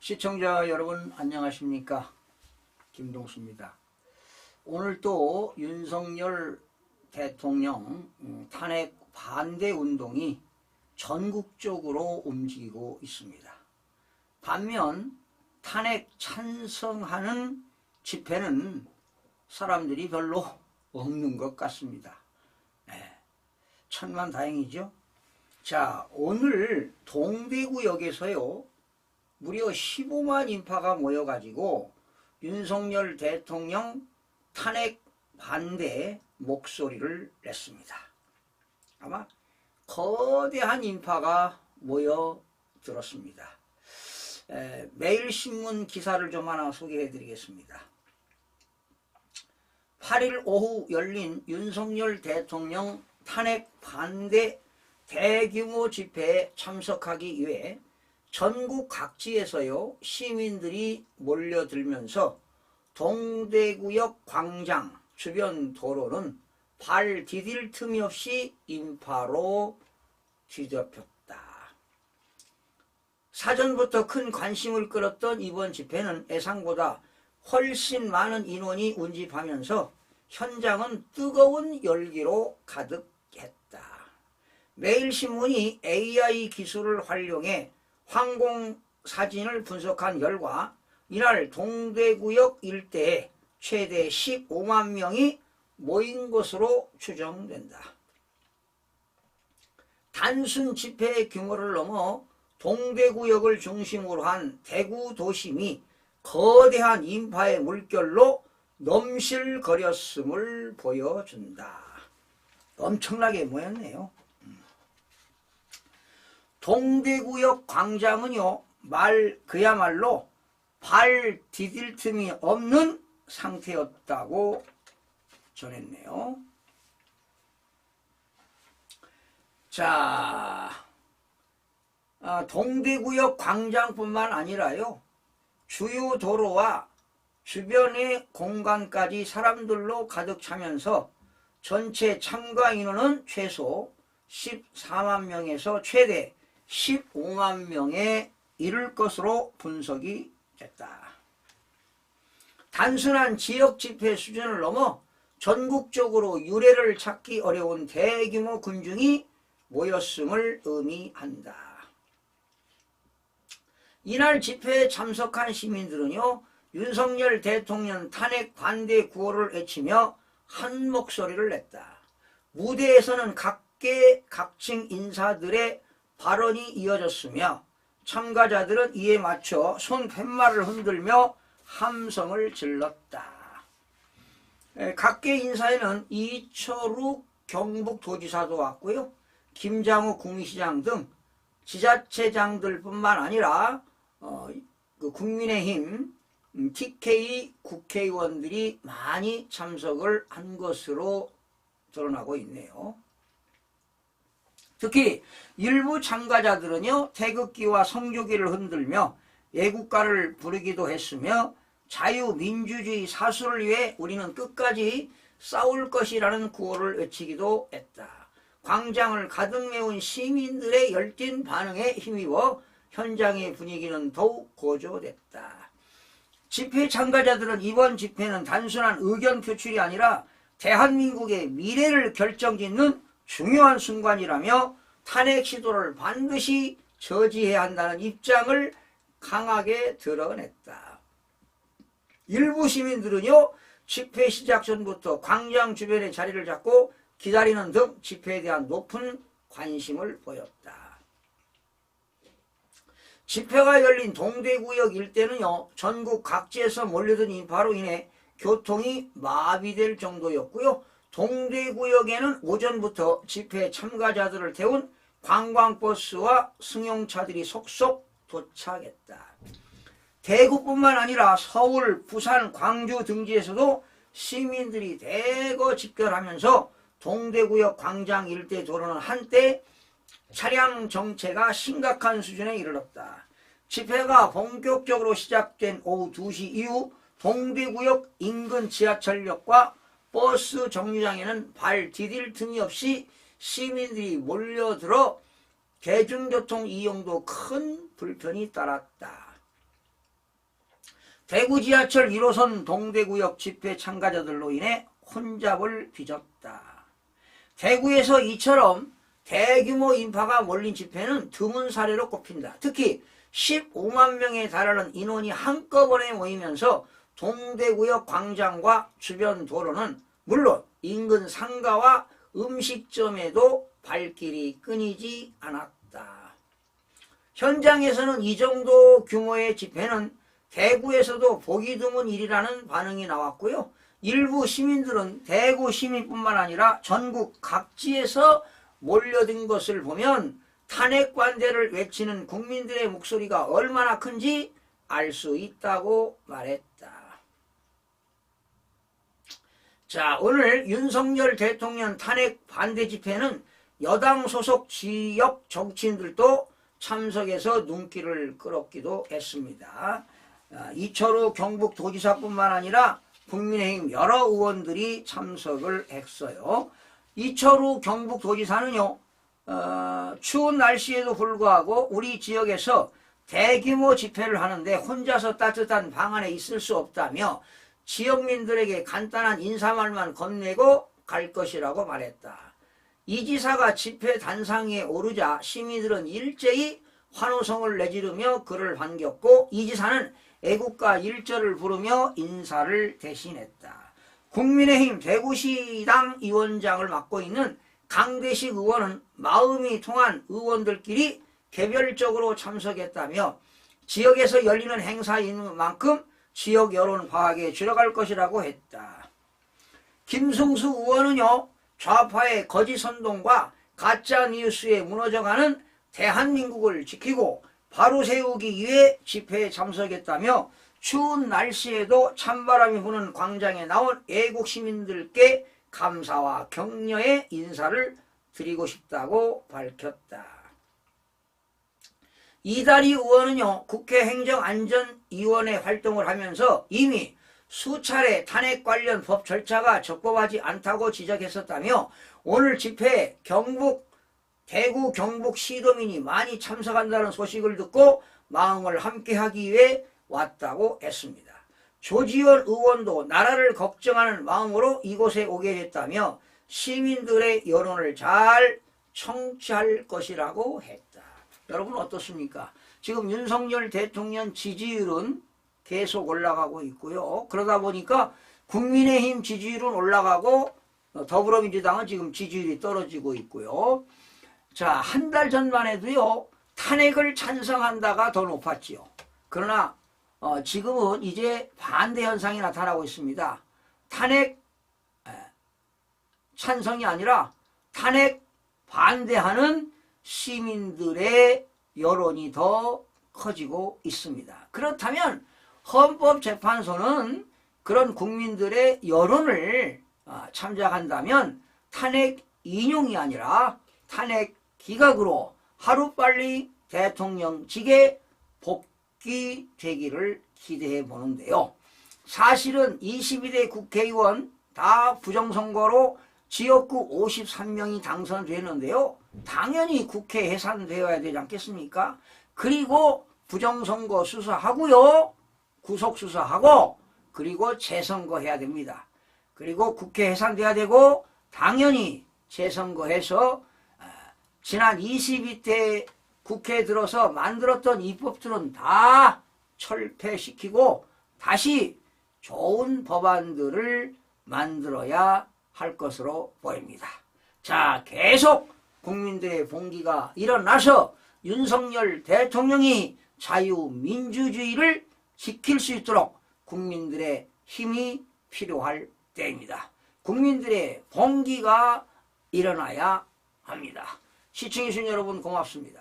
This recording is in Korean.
시청자 여러분 안녕하십니까? 김동수입니다. 오늘 또 윤석열 대통령 탄핵 반대 운동이 전국적으로 움직이고 있습니다. 반면 탄핵 찬성하는 집회는 사람들이 별로 없는 것 같습니다. 천만다행이죠. 자, 오늘 동대구역에서요 무려 15만 인파가 모여가지고 윤석열 대통령 탄핵 반대 목소리를 냈습니다. 아마 거대한 인파가 모여들었습니다. 매일신문 기사를 좀 하나 소개해 드리겠습니다. 8일 오후 열린 윤석열 대통령 탄핵 반대 대규모 집회에 참석하기 위해 전국 각지에서요 시민들이 몰려들면서 동대구역 광장 주변 도로는 발 디딜 틈이 없이 인파로 뒤덮였다. 사전부터 큰 관심을 끌었던 이번 집회는 예상보다 훨씬 많은 인원이 운집하면서 현장은 뜨거운 열기로 가득했다. 매일신문이 AI 기술을 활용해 항공사진을 분석한 결과 이날 동대구역 일대에 최대 15만 명이 모인 것으로 추정된다. 단순 집회의 규모를 넘어 동대구역을 중심으로 한 대구 도심이 거대한 인파의 물결로 넘실거렸음을 보여준다. 엄청나게 모였네요. 동대구역 광장은요 그야말로 발 디딜 틈이 없는 상태였다고 전했네요. 자, 동대구역 광장뿐만 아니라요 주요 도로와 주변의 공간까지 사람들로 가득 차면서 전체 참가 인원은 최소 14만 명에서 최대 15만 명에 이를 것으로 분석이 됐다. 단순한 지역 집회 수준을 넘어 전국적으로 유례를 찾기 어려운 대규모 군중이 모였음을 의미한다. 이날 집회에 참석한 시민들은요 윤석열 대통령 탄핵 반대 구호를 외치며 한 목소리를 냈다. 무대에서는 각계각층 인사들의 발언이 이어졌으며 참가자들은 이에 맞춰 손 팻말을 흔들며 함성을 질렀다. 각계 인사에는 이철욱 경북도지사도 왔고요. 김장우 구미시장 등 지자체장들뿐만 아니라 국민의힘 TK 국회의원들이 많이 참석을 한 것으로 드러나고 있네요. 특히 일부 참가자들은요 태극기와 성조기를 흔들며 애국가를 부르기도 했으며 자유민주주의 사수를 위해 우리는 끝까지 싸울 것이라는 구호를 외치기도 했다. 광장을 가득 메운 시민들의 열띤 반응에 힘입어 현장의 분위기는 더욱 고조됐다. 집회 참가자들은 이번 집회는 단순한 의견 표출이 아니라 대한민국의 미래를 결정짓는 중요한 순간이라며 탄핵 시도를 반드시 저지해야 한다는 입장을 강하게 드러냈다. 일부 시민들은요 집회 시작 전부터 광장 주변에 자리를 잡고 기다리는 등 집회에 대한 높은 관심을 보였다. 집회가 열린 동대구역 일대는요 전국 각지에서 몰려든 인파로 인해 교통이 마비될 정도였고요. 동대구역에는 오전부터 집회 참가자들을 태운 관광버스와 승용차들이 속속 도착했다. 대구뿐만 아니라 서울, 부산, 광주 등지에서도 시민들이 대거 집결하면서 동대구역 광장 일대 도로는 한때 차량 정체가 심각한 수준에 이르렀다. 집회가 본격적으로 시작된 오후 2시 이후 동대구역 인근 지하철역과 버스 정류장에는 발 디딜 틈이 없이 시민들이 몰려들어 대중교통 이용도 큰 불편이 따랐다. 대구 지하철 1호선 동대구역 집회 참가자들로 인해 혼잡을 빚었다. 대구에서 이처럼 대규모 인파가 몰린 집회는 드문 사례로 꼽힌다. 특히 15만 명에 달하는 인원이 한꺼번에 모이면서 동대구역 광장과 주변 도로는 물론 인근 상가와 음식점에도 발길이 끊이지 않았다. 현장에서는 이 정도 규모의 집회는 대구에서도 보기 드문 일이라는 반응이 나왔고요. 일부 시민들은 대구 시민뿐만 아니라 전국 각지에서 몰려든 것을 보면 탄핵 관대를 외치는 국민들의 목소리가 얼마나 큰지 알 수 있다고 말했다. 자, 오늘 윤석열 대통령 탄핵 반대 집회는 여당 소속 지역 정치인들도 참석해서 눈길을 끌었기도 했습니다. 이철우 경북도지사뿐만 아니라 국민의힘 여러 의원들이 참석을 했어요. 이철우 경북도지사는요, 추운 날씨에도 불구하고 우리 지역에서 대규모 집회를 하는데 혼자서 따뜻한 방 안에 있을 수 없다며 지역민들에게 간단한 인사말만 건네고 갈 것이라고 말했다. 이 지사가 집회 단상에 오르자 시민들은 일제히 환호성을 내지르며 그를 반겼고 이 지사는 애국가 1절을 부르며 인사를 대신했다. 국민의힘 대구시당 위원장을 맡고 있는 강대식 의원은 마음이 통한 의원들끼리 개별적으로 참석했다며 지역에서 열리는 행사인 만큼 지역 여론 파악에 들어갈 것이라고 했다. 김승수 의원은요, 좌파의 거짓 선동과 가짜 뉴스에 무너져가는 대한민국을 지키고 바로 세우기 위해 집회에 참석했다며 추운 날씨에도 찬바람이 부는 광장에 나온 애국 시민들께 감사와 격려의 인사를 드리고 싶다고 밝혔다. 이다리 의원은요, 국회 행정안전위원회 활동을 하면서 이미 수차례 탄핵 관련 법 절차가 적법하지 않다고 지적했었다며 오늘 집회에 대구 경북 시도민이 많이 참석한다는 소식을 듣고 마음을 함께하기 위해 왔다고 했습니다. 조지원 의원도 나라를 걱정하는 마음으로 이곳에 오게 됐다며 시민들의 여론을 잘 청취할 것이라고 했다. 여러분 어떻습니까? 지금 윤석열 대통령 지지율은 계속 올라가고 있고요. 그러다 보니까 국민의힘 지지율은 올라가고 더불어민주당은 지금 지지율이 떨어지고 있고요. 자, 한 달 전만 해도요, 탄핵을 찬성한다가 더 높았지요. 그러나 지금은 이제 반대 현상이 나타나고 있습니다. 탄핵 찬성이 아니라 탄핵 반대하는 시민들의 여론이 더 커지고 있습니다. 그렇다면 헌법재판소는 그런 국민들의 여론을 참작한다면 탄핵 인용이 아니라 탄핵 기각으로 하루빨리 대통령직에 복귀되기를 기대해 보는데요. 사실은 22대 국회의원 다 부정선거로 지역구 53명이 당선되는데요. 당연히 국회 해산되어야 되지 않겠습니까? 그리고 부정선거 수사하고요. 구속수사하고 그리고 재선거해야 됩니다. 그리고 국회 해산돼야 되고 당연히 재선거해서 지난 22대 국회에 들어서 만들었던 입법들은 다 철폐시키고 다시 좋은 법안들을 만들어야 할 것으로 보입니다. 자, 계속 국민들의 봉기가 일어나서 윤석열 대통령이 자유민주주의를 지킬 수 있도록 국민들의 힘이 필요할 때입니다. 국민들의 봉기가 일어나야 합니다. 시청해주신 여러분 고맙습니다.